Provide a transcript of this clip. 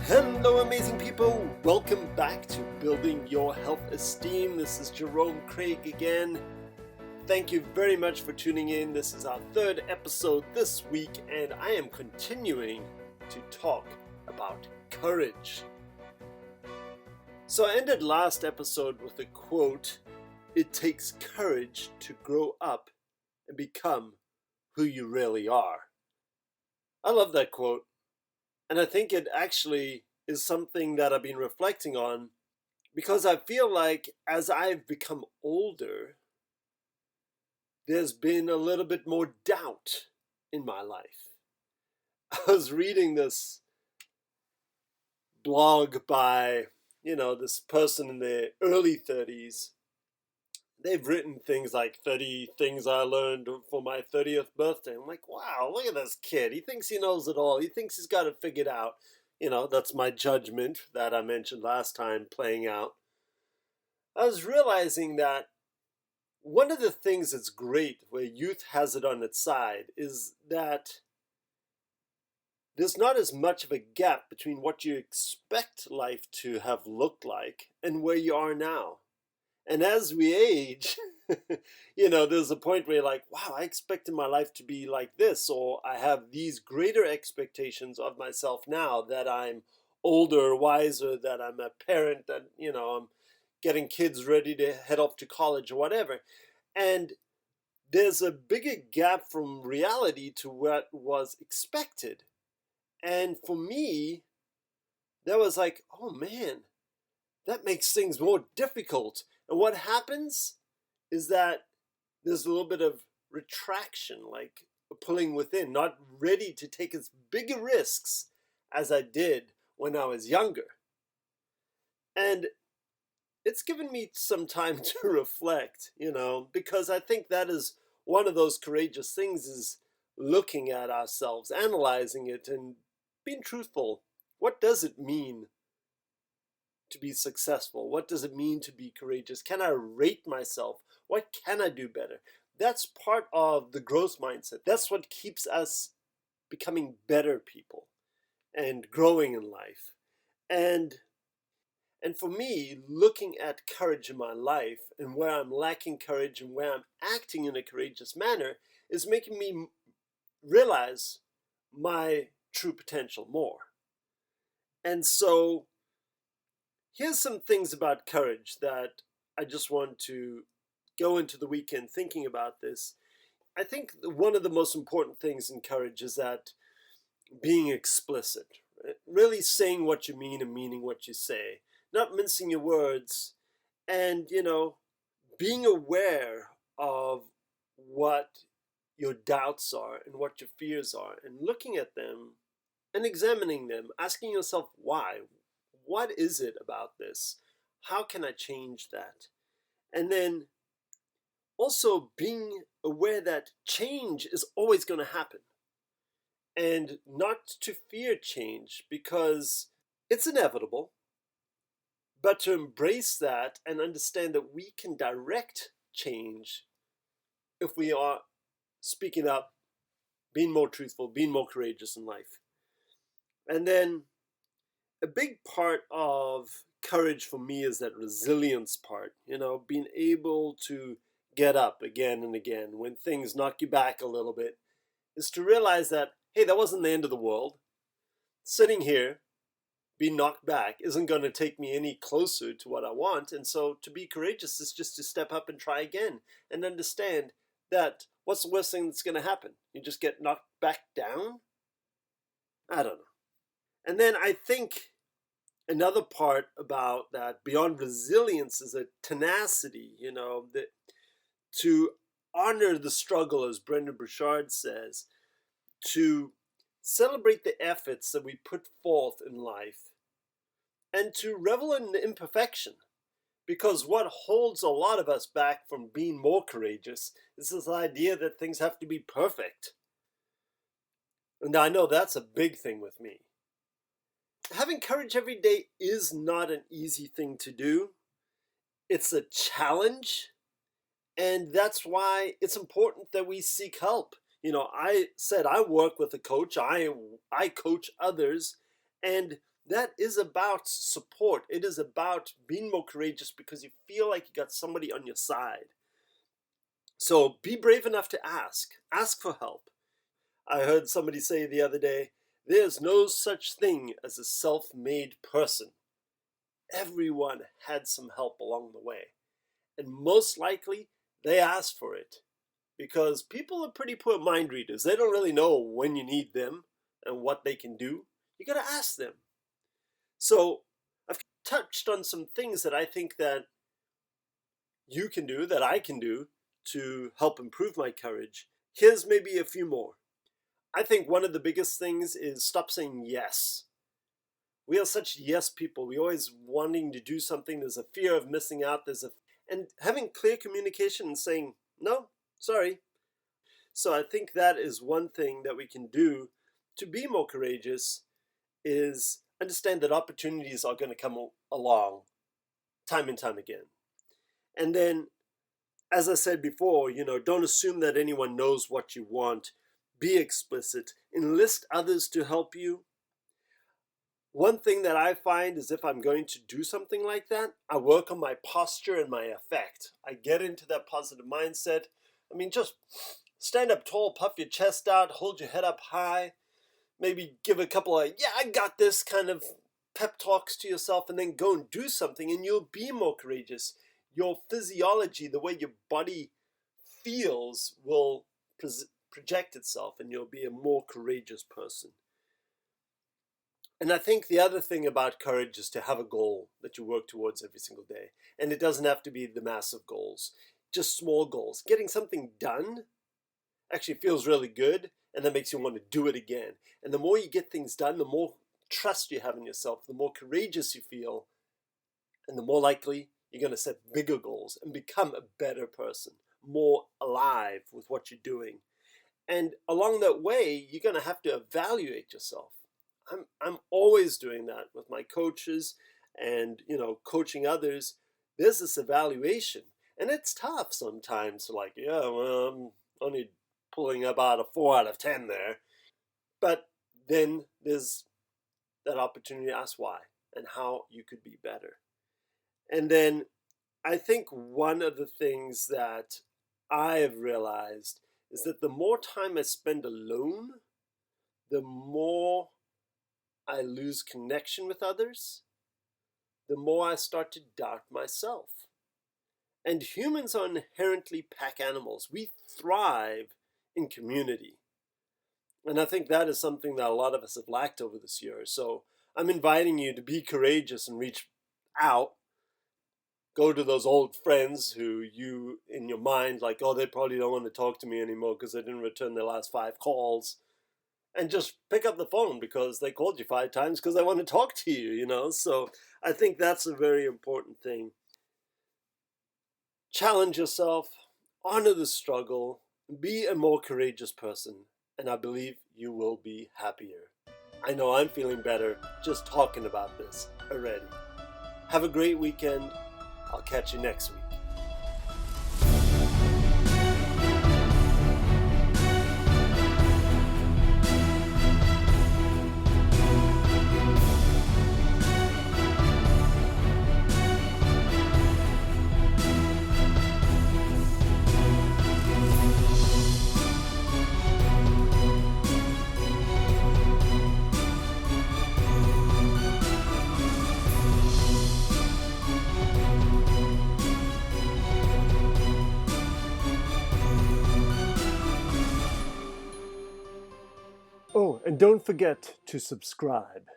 Hello, amazing people. Welcome back to Building Your Health Esteem. This is Jerome Craig again. Thank you very much for tuning in. This is our third episode this week, and I am continuing to talk about courage. So I ended last episode with a quote, "It takes courage to grow up and become who you really are." I love that quote. And I think it actually is something that I've been reflecting on because I feel like as I've become older, there's been a little bit more doubt in my life. I was reading this blog by, this person in their early 30s. They've written things like 30 things I learned for my 30th birthday. I'm like, wow, look at this kid. He thinks he knows it all. He thinks he's got it figured out. That's my judgment that I mentioned last time playing out. I was realizing that one of the things that's great where youth has it on its side is that there's not as much of a gap between what you expect life to have looked like and where you are now. And as we age, there's a point where you're like, wow, I expected my life to be like this, or I have these greater expectations of myself now that I'm older, wiser, that I'm a parent, that, I'm getting kids ready to head off to college or whatever. And there's a bigger gap from reality to what was expected. And for me, that was like, oh man, that makes things more difficult. And what happens is that there's a little bit of retraction, like pulling within, not ready to take as big risks as I did when I was younger. And it's given me some time to reflect, because I think that is one of those courageous things is looking at ourselves, analyzing it, and being truthful. What does it mean to be successful? What does it mean to be courageous? Can I rate myself? What can I do better? That's part of the growth mindset. That's what keeps us becoming better people and growing in life. And for me, looking at courage in my life and where I'm lacking courage and where I'm acting in a courageous manner is making me realize my true potential more. And so here's some things about courage that I just want to go into the weekend thinking about this. I think one of the most important things in courage is that being explicit, right? Really saying what you mean and meaning what you say, not mincing your words, and, being aware of what your doubts are and what your fears are and looking at them and examining them, asking yourself why. What is it about this? How can I change that? And then also being aware that change is always going to happen and not to fear change because it's inevitable, but to embrace that and understand that we can direct change if we are speaking up, being more truthful, being more courageous in life. And then a big part of courage for me is that resilience part, being able to get up again and again when things knock you back a little bit, is to realize that, hey, that wasn't the end of the world. Sitting here, being knocked back, isn't going to take me any closer to what I want. And so to be courageous is just to step up and try again and understand that what's the worst thing that's going to happen? You just get knocked back down? I don't know. And then I think another part about that, beyond resilience, is a tenacity, that to honor the struggle, as Brendan Burchard says, to celebrate the efforts that we put forth in life, and to revel in the imperfection. Because what holds a lot of us back from being more courageous is this idea that things have to be perfect. And I know that's a big thing with me. Having courage every day is not an easy thing to do. It's a challenge, and that's why it's important that we seek help. I said I work with a coach. I coach others, and that is about support. It is about being more courageous because you feel like you got somebody on your side. So be brave enough to ask. Ask for help. I heard somebody say the other day, there's no such thing as a self-made person. Everyone had some help along the way. And most likely, they asked for it. Because people are pretty poor mind readers. They don't really know when you need them and what they can do. You got to ask them. So I've touched on some things that I think that you can do, that I can do to help improve my courage. Here's maybe a few more. I think one of the biggest things is stop saying yes. We are such yes people. We're always wanting to do something. There's a fear of missing out. And having clear communication and saying, no, sorry. So I think that is one thing that we can do to be more courageous, is understand that opportunities are going to come along time and time again. And then, as I said before, don't assume that anyone knows what you want. Be explicit. Enlist others to help you. One thing that I find is if I'm going to do something like that, I work on my posture and my effect. I get into that positive mindset. Just stand up tall, puff your chest out, hold your head up high, maybe give a couple of, yeah, I got this kind of pep talks to yourself, and then go and do something, and you'll be more courageous. Your physiology, the way your body feels, will project itself, and you'll be a more courageous person. And I think the other thing about courage is to have a goal that you work towards every single day. And it doesn't have to be the massive goals, just small goals. Getting something done actually feels really good, and that makes you want to do it again. And the more you get things done, the more trust you have in yourself, the more courageous you feel, and the more likely you're going to set bigger goals and become a better person, more alive with what you're doing. And along that way, you're going to have to evaluate yourself. I'm always doing that with my coaches and, coaching others. There's this evaluation, and it's tough sometimes. Like, yeah, well, I'm only pulling about a 4 out of 10 there. But then there's that opportunity to ask why and how you could be better. And then I think one of the things that I have realized is that the more time I spend alone, the more I lose connection with others, the more I start to doubt myself. And humans are inherently pack animals. We thrive in community. And I think that is something that a lot of us have lacked over this year. So I'm inviting you to be courageous and reach out. Go to those old friends who you, in your mind, like, oh, they probably don't want to talk to me anymore because they didn't return their last 5 calls. And just pick up the phone because they called you 5 times because they want to talk to you, So I think that's a very important thing. Challenge yourself, honor the struggle, be a more courageous person, and I believe you will be happier. I know I'm feeling better just talking about this already. Have a great weekend. I'll catch you next week. Oh, and don't forget to subscribe.